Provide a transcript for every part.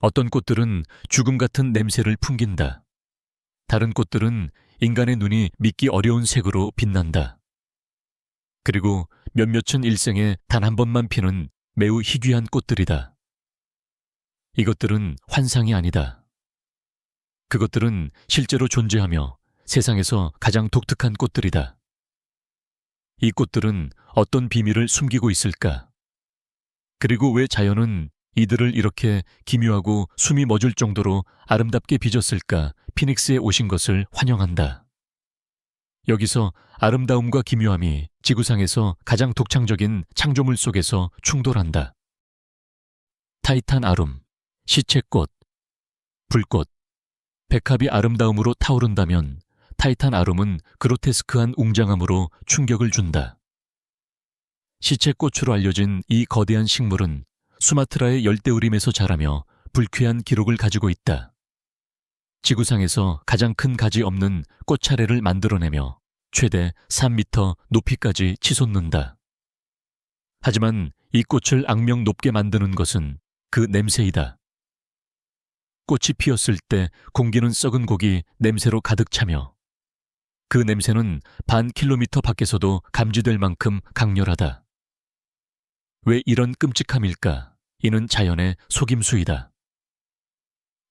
어떤 꽃들은 죽음 같은 냄새를 풍긴다. 다른 꽃들은 인간의 눈이 믿기 어려운 색으로 빛난다. 그리고 몇몇은 일생에 단 한 번만 피는 매우 희귀한 꽃들이다. 이것들은 환상이 아니다. 그것들은 실제로 존재하며 세상에서 가장 독특한 꽃들이다. 이 꽃들은 어떤 비밀을 숨기고 있을까? 그리고 왜 자연은 이들을 이렇게 기묘하고 숨이 멎을 정도로 아름답게 빚었을까? 피닉스에 오신 것을 환영한다. 여기서 아름다움과 기묘함이 지구상에서 가장 독창적인 창조물 속에서 충돌한다. 타이탄 아름, 시체꽃, 불꽃, 백합이 아름다움으로 타오른다면 타이탄 아름은 그로테스크한 웅장함으로 충격을 준다. 시체꽃으로 알려진 이 거대한 식물은 수마트라의 열대우림에서 자라며 불쾌한 기록을 가지고 있다. 지구상에서 가장 큰 가지 없는 꽃 차례를 만들어내며 최대 3m 높이까지 치솟는다. 하지만 이 꽃을 악명 높게 만드는 것은 그 냄새이다. 꽃이 피었을 때 공기는 썩은 고기 냄새로 가득 차며 그 냄새는 반 킬로미터 밖에서도 감지될 만큼 강렬하다. 왜 이런 끔찍함일까? 이는 자연의 속임수이다.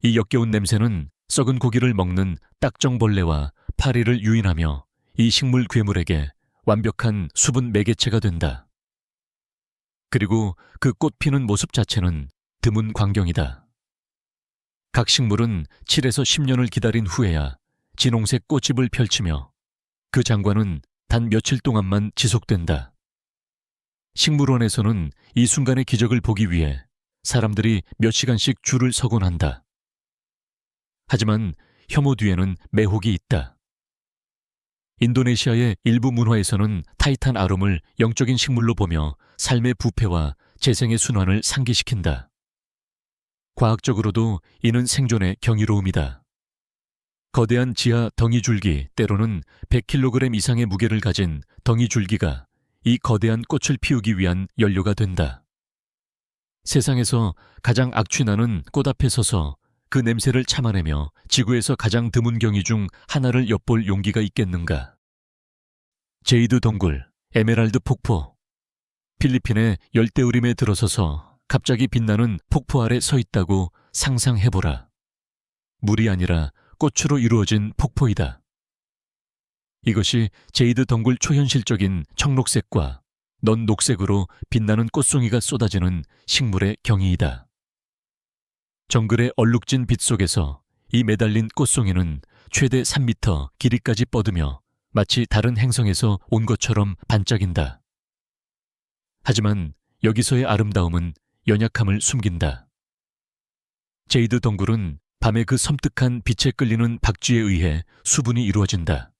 이 역겨운 냄새는 썩은 고기를 먹는 딱정벌레와 파리를 유인하며 이 식물 괴물에게 완벽한 수분 매개체가 된다. 그리고 그 꽃 피는 모습 자체는 드문 광경이다. 각 식물은 7에서 10년을 기다린 후에야 진홍색 꽃잎을 펼치며 그 장관은 단 며칠 동안만 지속된다. 식물원에서는 이 순간의 기적을 보기 위해 사람들이 몇 시간씩 줄을 서곤 한다. 하지만 혐오 뒤에는 매혹이 있다. 인도네시아의 일부 문화에서는 타이탄 아름을 영적인 식물로 보며 삶의 부패와 재생의 순환을 상기시킨다. 과학적으로도 이는 생존의 경이로움이다. 거대한 지하 덩이줄기, 때로는 100kg 이상의 무게를 가진 덩이줄기가 이 거대한 꽃을 피우기 위한 연료가 된다. 세상에서 가장 악취나는 꽃 앞에 서서 그 냄새를 참아내며 지구에서 가장 드문 경이 중 하나를 엿볼 용기가 있겠는가? 제이드 동굴, 에메랄드 폭포. 필리핀의 열대우림에 들어서서 갑자기 빛나는 폭포 아래 서 있다고 상상해보라. 물이 아니라 꽃으로 이루어진 폭포이다. 이것이 제이드 덩굴 초현실적인 청록색과 넌 녹색으로 빛나는 꽃송이가 쏟아지는 식물의 경이이다. 정글의 얼룩진 빛 속에서 이 매달린 꽃송이는 최대 3m 길이까지 뻗으며 마치 다른 행성에서 온 것처럼 반짝인다. 하지만 여기서의 아름다움은 연약함을 숨긴다. 제이드 덩굴은 밤의 그 섬뜩한 빛에 끌리는 박쥐에 의해 수분이 이루어진다.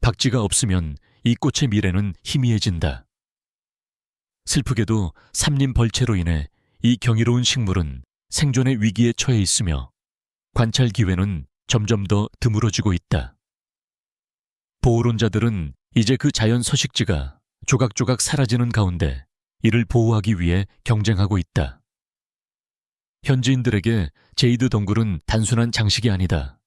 박쥐가 없으면 이 꽃의 미래는 희미해진다. 슬프게도 삼림 벌채로 인해 이 경이로운 식물은 생존의 위기에 처해 있으며 관찰 기회는 점점 더 드물어지고 있다. 보호론자들은 이제 그 자연 서식지가 조각조각 사라지는 가운데 이를 보호하기 위해 경쟁하고 있다. 현지인들에게 제이드 덩굴은 단순한 장식이 아니다.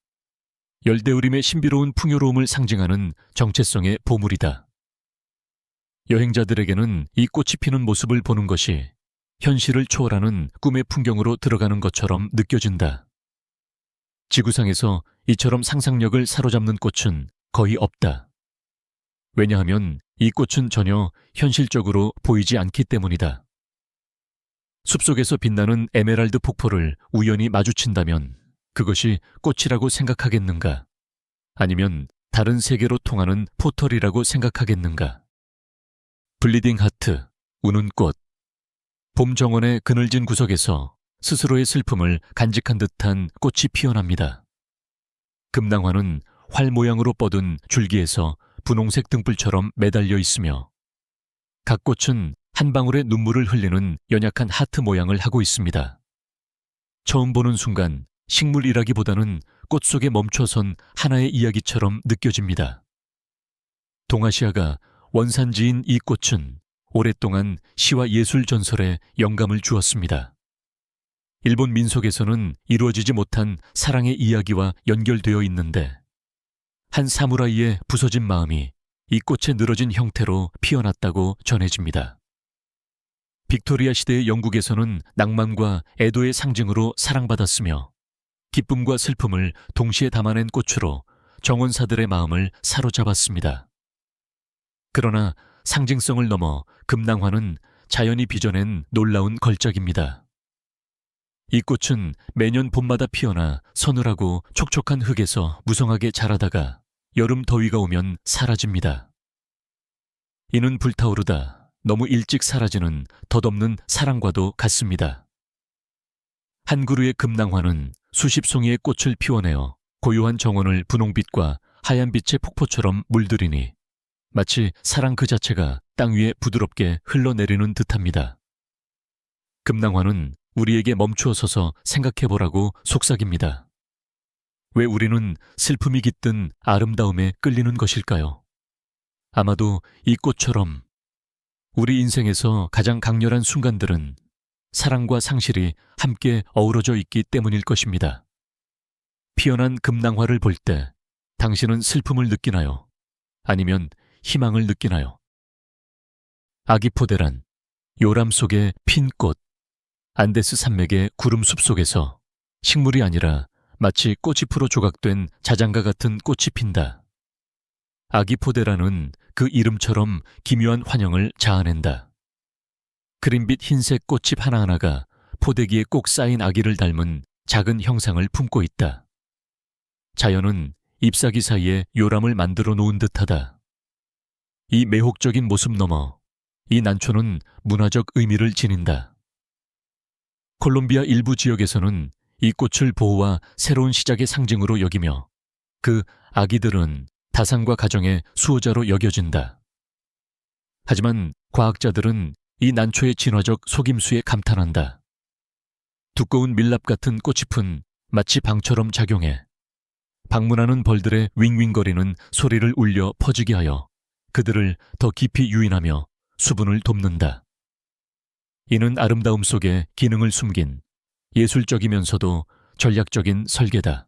열대우림의 신비로운 풍요로움을 상징하는 정체성의 보물이다. 여행자들에게는 이 꽃이 피는 모습을 보는 것이 현실을 초월하는 꿈의 풍경으로 들어가는 것처럼 느껴진다. 지구상에서 이처럼 상상력을 사로잡는 꽃은 거의 없다. 왜냐하면 이 꽃은 전혀 현실적으로 보이지 않기 때문이다. 숲속에서 빛나는 에메랄드 폭포를 우연히 마주친다면 그것이 꽃이라고 생각하겠는가? 아니면 다른 세계로 통하는 포털이라고 생각하겠는가? 블리딩 하트, 우는 꽃. 봄 정원의 그늘진 구석에서 스스로의 슬픔을 간직한 듯한 꽃이 피어납니다. 금낭화는 활 모양으로 뻗은 줄기에서 분홍색 등불처럼 매달려 있으며 각 꽃은 한 방울의 눈물을 흘리는 연약한 하트 모양을 하고 있습니다. 처음 보는 순간 식물이라기보다는 꽃 속에 멈춰선 하나의 이야기처럼 느껴집니다. 동아시아가 원산지인 이 꽃은 오랫동안 시와 예술 전설에 영감을 주었습니다. 일본 민속에서는 이루어지지 못한 사랑의 이야기와 연결되어 있는데 한 사무라이의 부서진 마음이 이 꽃의 늘어진 형태로 피어났다고 전해집니다. 빅토리아 시대의 영국에서는 낭만과 애도의 상징으로 사랑받았으며 기쁨과 슬픔을 동시에 담아낸 꽃으로 정원사들의 마음을 사로잡았습니다. 그러나 상징성을 넘어 금낭화는 자연이 빚어낸 놀라운 걸작입니다. 이 꽃은 매년 봄마다 피어나 서늘하고 촉촉한 흙에서 무성하게 자라다가 여름 더위가 오면 사라집니다. 이는 불타오르다 너무 일찍 사라지는 덧없는 사랑과도 같습니다. 한 그루의 금낭화는 수십 송이의 꽃을 피워내어 고요한 정원을 분홍빛과 하얀 빛의 폭포처럼 물들이니 마치 사랑 그 자체가 땅 위에 부드럽게 흘러내리는 듯합니다. 금낭화는 우리에게 멈추어 서서 생각해보라고 속삭입니다. 왜 우리는 슬픔이 깃든 아름다움에 끌리는 것일까요? 아마도 이 꽃처럼 우리 인생에서 가장 강렬한 순간들은 사랑과 상실이 함께 어우러져 있기 때문일 것입니다. 피어난 금낭화를 볼 때 당신은 슬픔을 느끼나요? 아니면 희망을 느끼나요? 아기포데란, 요람 속의 핀 꽃, 안데스 산맥의 구름숲 속에서 식물이 아니라 마치 꽃잎으로 조각된 자장가 같은 꽃이 핀다. 아기포데라는 그 이름처럼 기묘한 환영을 자아낸다. 그린빛 흰색 꽃잎 하나하나가 포대기에 꼭 쌓인 아기를 닮은 작은 형상을 품고 있다. 자연은 잎사귀 사이에 요람을 만들어 놓은 듯하다. 이 매혹적인 모습 너머 이 난초는 문화적 의미를 지닌다. 콜롬비아 일부 지역에서는 이 꽃을 보호와 새로운 시작의 상징으로 여기며 그 아기들은 다산과 가정의 수호자로 여겨진다. 하지만 과학자들은 이 난초의 진화적 속임수에 감탄한다. 두꺼운 밀랍 같은 꽃잎은 마치 방처럼 작용해 방문하는 벌들의 윙윙거리는 소리를 울려 퍼지게 하여 그들을 더 깊이 유인하며 수분을 돕는다. 이는 아름다움 속에 기능을 숨긴 예술적이면서도 전략적인 설계다.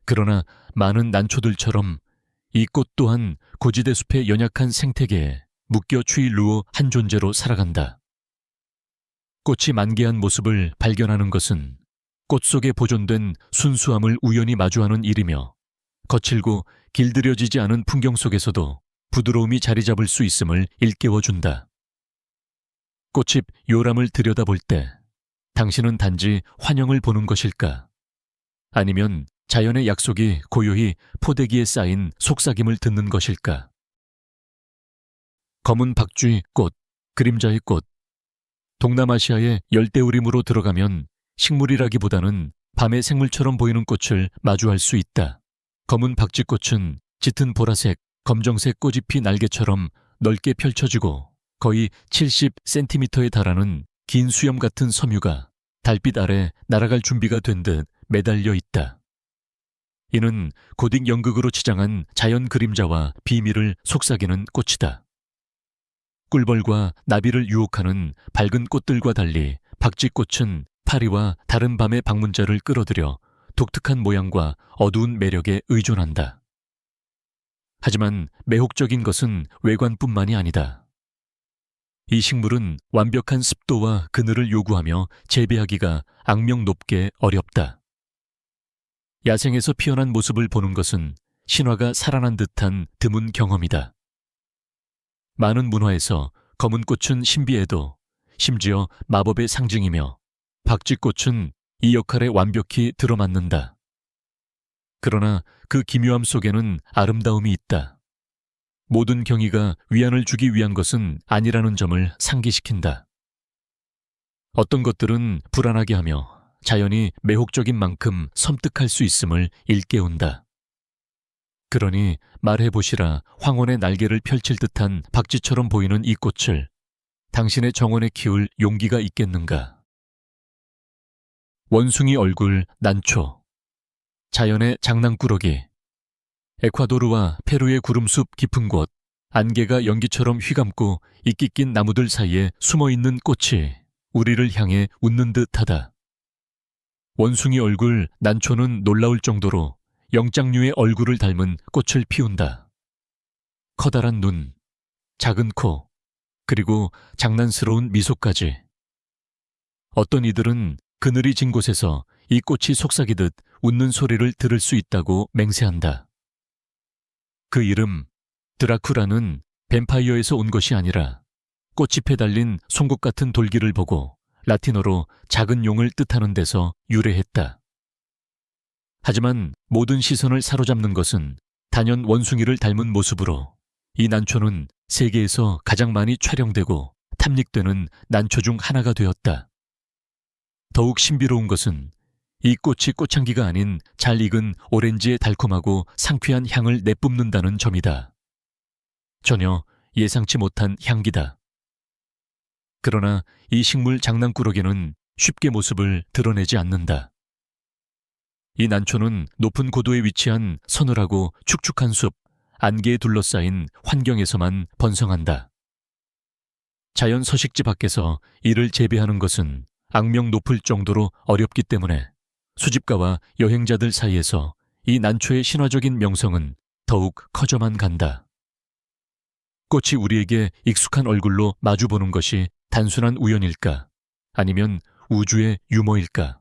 그러나 많은 난초들처럼 이 꽃 또한 고지대 숲의 연약한 생태계에 묶여 추이 루어 한 존재로 살아간다. 꽃이 만개한 모습을 발견하는 것은 꽃 속에 보존된 순수함을 우연히 마주하는 일이며 거칠고 길들여지지 않은 풍경 속에서도 부드러움이 자리 잡을 수 있음을 일깨워준다. 꽃잎 요람을 들여다볼 때 당신은 단지 환영을 보는 것일까? 아니면 자연의 약속이 고요히 포대기에 쌓인 속삭임을 듣는 것일까? 검은 박쥐 꽃, 그림자의 꽃. 동남아시아의 열대우림으로 들어가면 식물이라기보다는 밤의 생물처럼 보이는 꽃을 마주할 수 있다. 검은 박쥐꽃은 짙은 보라색, 검정색 꽃잎이 날개처럼 넓게 펼쳐지고 거의 70cm에 달하는 긴 수염 같은 섬유가 달빛 아래 날아갈 준비가 된 듯 매달려 있다. 이는 고딕 연극으로 치장한 자연 그림자와 비밀을 속삭이는 꽃이다. 꿀벌과 나비를 유혹하는 밝은 꽃들과 달리 박쥐꽃은 파리와 다른 밤의 방문자를 끌어들여 독특한 모양과 어두운 매력에 의존한다. 하지만 매혹적인 것은 외관뿐만이 아니다. 이 식물은 완벽한 습도와 그늘을 요구하며 재배하기가 악명 높게 어렵다. 야생에서 피어난 모습을 보는 것은 신화가 살아난 듯한 드문 경험이다. 많은 문화에서 검은 꽃은 신비에도 심지어 마법의 상징이며 박쥐꽃은 이 역할에 완벽히 들어맞는다. 그러나 그 기묘함 속에는 아름다움이 있다. 모든 경이가 위안을 주기 위한 것은 아니라는 점을 상기시킨다. 어떤 것들은 불안하게 하며 자연이 매혹적인 만큼 섬뜩할 수 있음을 일깨운다. 그러니 말해보시라 황혼의 날개를 펼칠 듯한 박쥐처럼 보이는 이 꽃을 당신의 정원에 키울 용기가 있겠는가? 원숭이 얼굴 난초, 자연의 장난꾸러기, 에콰도르와 페루의 구름숲 깊은 곳, 안개가 연기처럼 휘감고 이끼 낀 나무들 사이에 숨어있는 꽃이 우리를 향해 웃는 듯하다. 원숭이 얼굴 난초는 놀라울 정도로 영장류의 얼굴을 닮은 꽃을 피운다. 커다란 눈, 작은 코, 그리고 장난스러운 미소까지. 어떤 이들은 그늘이 진 곳에서 이 꽃이 속삭이듯 웃는 소리를 들을 수 있다고 맹세한다. 그 이름 드라쿠라는 뱀파이어에서 온 것이 아니라 꽃잎에 달린 송곳 같은 돌기를 보고 라틴어로 작은 용을 뜻하는 데서 유래했다. 하지만 모든 시선을 사로잡는 것은 단연 원숭이를 닮은 모습으로 이 난초는 세계에서 가장 많이 촬영되고 탐닉되는 난초 중 하나가 되었다. 더욱 신비로운 것은 이 꽃이 꽃향기가 아닌 잘 익은 오렌지의 달콤하고 상쾌한 향을 내뿜는다는 점이다. 전혀 예상치 못한 향기다. 그러나 이 식물 장난꾸러기는 쉽게 모습을 드러내지 않는다. 이 난초는 높은 고도에 위치한 서늘하고 축축한 숲, 안개에 둘러싸인 환경에서만 번성한다. 자연 서식지 밖에서 이를 재배하는 것은 악명 높을 정도로 어렵기 때문에 수집가와 여행자들 사이에서 이 난초의 신화적인 명성은 더욱 커져만 간다. 꽃이 우리에게 익숙한 얼굴로 마주보는 것이 단순한 우연일까? 아니면 우주의 유머일까?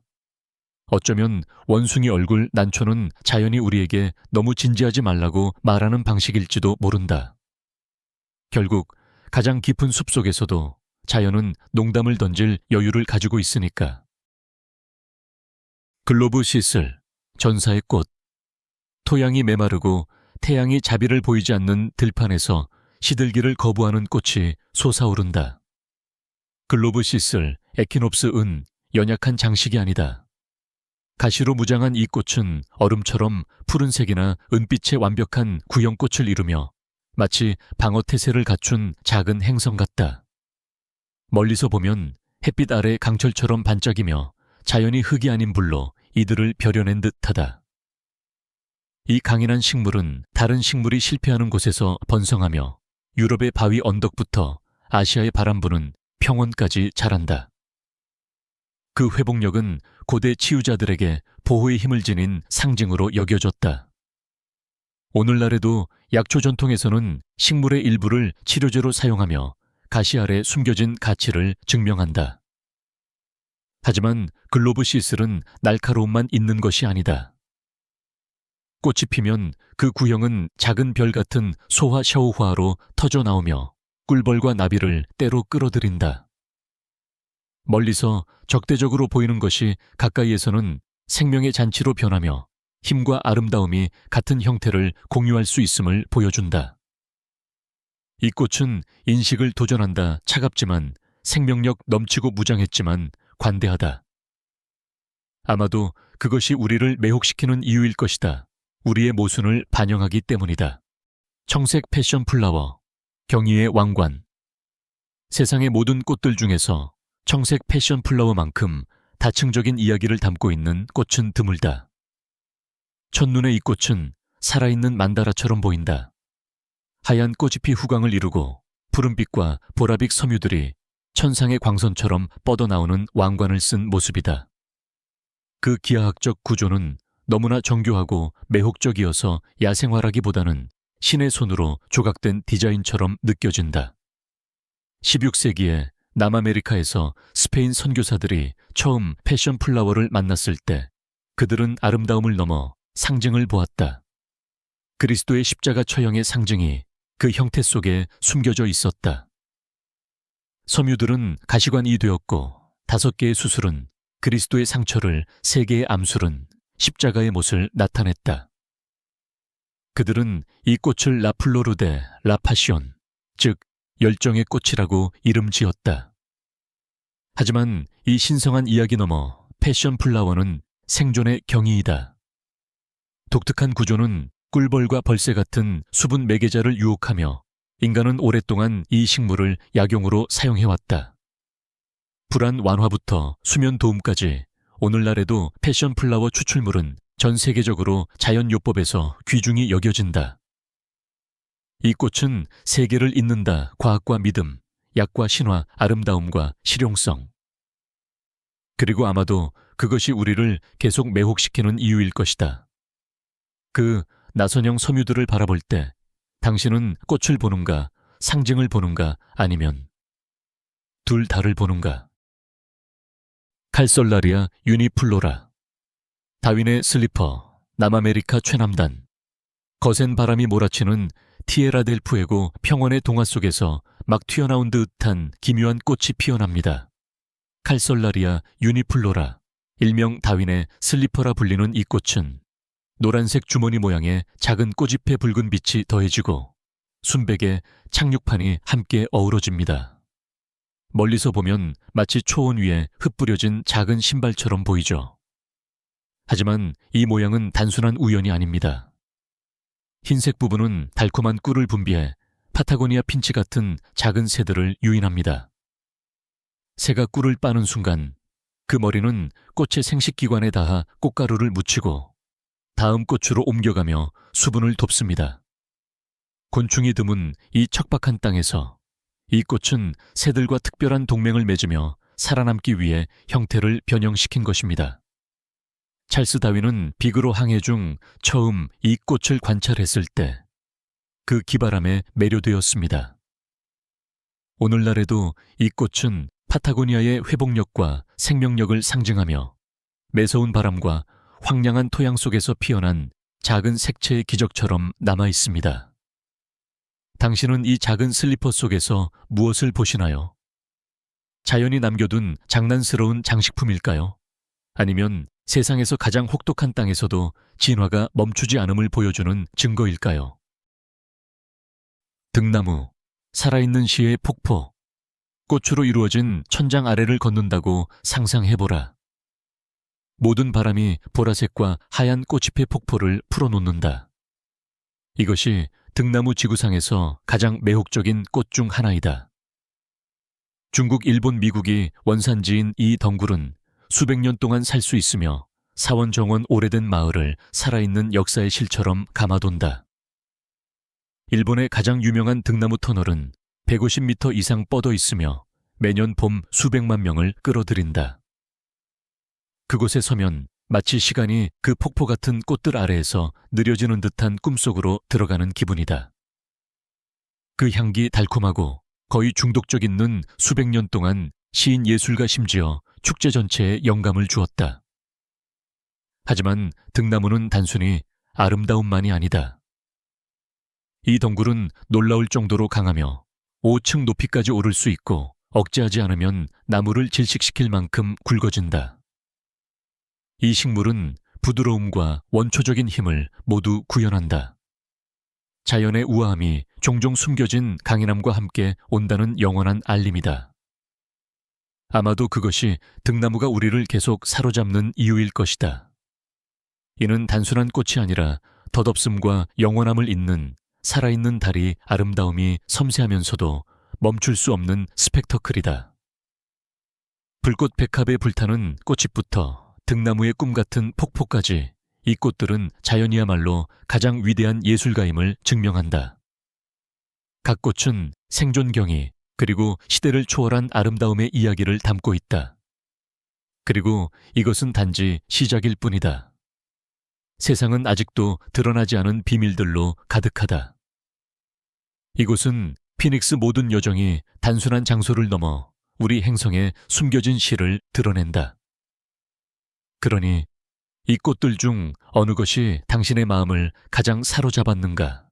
어쩌면 원숭이 얼굴 난초는 자연이 우리에게 너무 진지하지 말라고 말하는 방식일지도 모른다. 결국 가장 깊은 숲속에서도 자연은 농담을 던질 여유를 가지고 있으니까. 글로브 시슬, 전사의 꽃. 토양이 메마르고 태양이 자비를 보이지 않는 들판에서 시들기를 거부하는 꽃이 솟아오른다. 글로브 시슬, 에키놉스 은 연약한 장식이 아니다. 가시로 무장한 이 꽃은 얼음처럼 푸른색이나 은빛의 완벽한 구형꽃을 이루며 마치 방어태세를 갖춘 작은 행성 같다. 멀리서 보면 햇빛 아래 강철처럼 반짝이며 자연이 흙이 아닌 불로 이들을 벼려낸 듯하다. 이 강인한 식물은 다른 식물이 실패하는 곳에서 번성하며 유럽의 바위 언덕부터 아시아의 바람 부는 평원까지 자란다. 그 회복력은 고대 치유자들에게 보호의 힘을 지닌 상징으로 여겨졌다. 오늘날에도 약초 전통에서는 식물의 일부를 치료제로 사용하며 가시 아래 숨겨진 가치를 증명한다. 하지만 글로브 시슬은 날카로움만 있는 것이 아니다. 꽃이 피면 그 구형은 작은 별 같은 소화 샤오화로 터져 나오며 꿀벌과 나비를 때로 끌어들인다. 멀리서 적대적으로 보이는 것이 가까이에서는 생명의 잔치로 변하며 힘과 아름다움이 같은 형태를 공유할 수 있음을 보여준다. 이 꽃은 인식을 도전한다. 차갑지만 생명력 넘치고 무장했지만 관대하다. 아마도 그것이 우리를 매혹시키는 이유일 것이다. 우리의 모순을 반영하기 때문이다. 청색 패션 플라워, 경의의 왕관. 세상의 모든 꽃들 중에서 청색 패션 플라워만큼 다층적인 이야기를 담고 있는 꽃은 드물다. 첫눈에 이 꽃은 살아있는 만다라처럼 보인다. 하얀 꽃잎이 후광을 이루고 푸른빛과 보라빛 섬유들이 천상의 광선처럼 뻗어나오는 왕관을 쓴 모습이다. 그 기하학적 구조는 너무나 정교하고 매혹적이어서 야생화라기보다는 신의 손으로 조각된 디자인처럼 느껴진다. 16세기에 남아메리카에서 스페인 선교사들이 처음 패션 플라워를 만났을 때 그들은 아름다움을 넘어 상징을 보았다. 그리스도의 십자가 처형의 상징이 그 형태 속에 숨겨져 있었다. 섬유들은 가시관이 되었고 5개의 수술은 그리스도의 상처를 3개의 암술은 십자가의 못을 나타냈다. 그들은 이 꽃을 라플로르데 라파시온, 즉 열정의 꽃이라고 이름 지었다. 하지만 이 신성한 이야기 너머 패션 플라워는 생존의 경이이다. 독특한 구조는 꿀벌과 벌새 같은 수분 매개자를 유혹하며 인간은 오랫동안 이 식물을 약용으로 사용해왔다. 불안 완화부터 수면 도움까지 오늘날에도 패션 플라워 추출물은 전 세계적으로 자연요법에서 귀중히 여겨진다. 이 꽃은 세계를 잇는다. 과학과 믿음, 약과 신화, 아름다움과 실용성. 그리고 아마도 그것이 우리를 계속 매혹시키는 이유일 것이다. 그 나선형 섬유들을 바라볼 때 당신은 꽃을 보는가, 상징을 보는가, 아니면 둘 다를 보는가? 칼솔라리아 유니플로라, 다윈의 슬리퍼, 남아메리카 최남단, 거센 바람이 몰아치는 티에라델푸에고 평원의 동화 속에서 막 튀어나온 듯한 기묘한 꽃이 피어납니다. 칼솔라리아 유니플로라, 일명 다윈의 슬리퍼라 불리는 이 꽃은 노란색 주머니 모양의 작은 꽃잎의 붉은 빛이 더해지고 순백의 착륙판이 함께 어우러집니다. 멀리서 보면 마치 초원 위에 흩뿌려진 작은 신발처럼 보이죠. 하지만 이 모양은 단순한 우연이 아닙니다. 흰색 부분은 달콤한 꿀을 분비해 파타고니아 핀치 같은 작은 새들을 유인합니다. 새가 꿀을 빠는 순간 그 머리는 꽃의 생식기관에 닿아 꽃가루를 묻히고 다음 꽃으로 옮겨가며 수분을 돕습니다. 곤충이 드문 이 척박한 땅에서 이 꽃은 새들과 특별한 동맹을 맺으며 살아남기 위해 형태를 변형시킨 것입니다. 찰스 다윈은 비그로 항해 중 처음 이 꽃을 관찰했을 때 그 기발함에 매료되었습니다. 오늘날에도 이 꽃은 파타고니아의 회복력과 생명력을 상징하며 매서운 바람과 황량한 토양 속에서 피어난 작은 색채의 기적처럼 남아 있습니다. 당신은 이 작은 슬리퍼 속에서 무엇을 보시나요? 자연이 남겨둔 장난스러운 장식품일까요? 아니면 세상에서 가장 혹독한 땅에서도 진화가 멈추지 않음을 보여주는 증거일까요? 등나무, 살아있는 시의 폭포, 꽃으로 이루어진 천장 아래를 걷는다고 상상해보라. 모든 바람이 보라색과 하얀 꽃잎의 폭포를 풀어놓는다. 이것이 등나무 지구상에서 가장 매혹적인 꽃 중 하나이다. 중국, 일본, 미국이 원산지인 이 덩굴은 수백 년 동안 살 수 있으며 사원정원 오래된 마을을 살아있는 역사의 실처럼 감아돈다. 일본의 가장 유명한 등나무 터널은 150m 이상 뻗어 있으며 매년 봄 수백만 명을 끌어들인다. 그곳에 서면 마치 시간이 그 폭포 같은 꽃들 아래에서 느려지는 듯한 꿈속으로 들어가는 기분이다. 그 향기 달콤하고 거의 중독적인 눈 수백 년 동안 시인 예술가 심지어 축제 전체에 영감을 주었다. 하지만 등나무는 단순히 아름다움만이 아니다. 이 덩굴은 놀라울 정도로 강하며 5층 높이까지 오를 수 있고 억제하지 않으면 나무를 질식시킬 만큼 굵어진다. 이 식물은 부드러움과 원초적인 힘을 모두 구현한다. 자연의 우아함이 종종 숨겨진 강인함과 함께 온다는 영원한 알림이다. 아마도 그것이 등나무가 우리를 계속 사로잡는 이유일 것이다. 이는 단순한 꽃이 아니라 덧없음과 영원함을 잇는 살아있는 달이 아름다움이 섬세하면서도 멈출 수 없는 스펙터클이다. 불꽃 백합에 불타는 꽃잎부터 등나무의 꿈 같은 폭포까지 이 꽃들은 자연이야말로 가장 위대한 예술가임을 증명한다. 각 꽃은 생존 경이 그리고 시대를 초월한 아름다움의 이야기를 담고 있다. 그리고 이것은 단지 시작일 뿐이다. 세상은 아직도 드러나지 않은 비밀들로 가득하다. 이곳은 피닉스 모든 여정이 단순한 장소를 넘어 우리 행성에 숨겨진 시를 드러낸다. 그러니 이 꽃들 중 어느 것이 당신의 마음을 가장 사로잡았는가?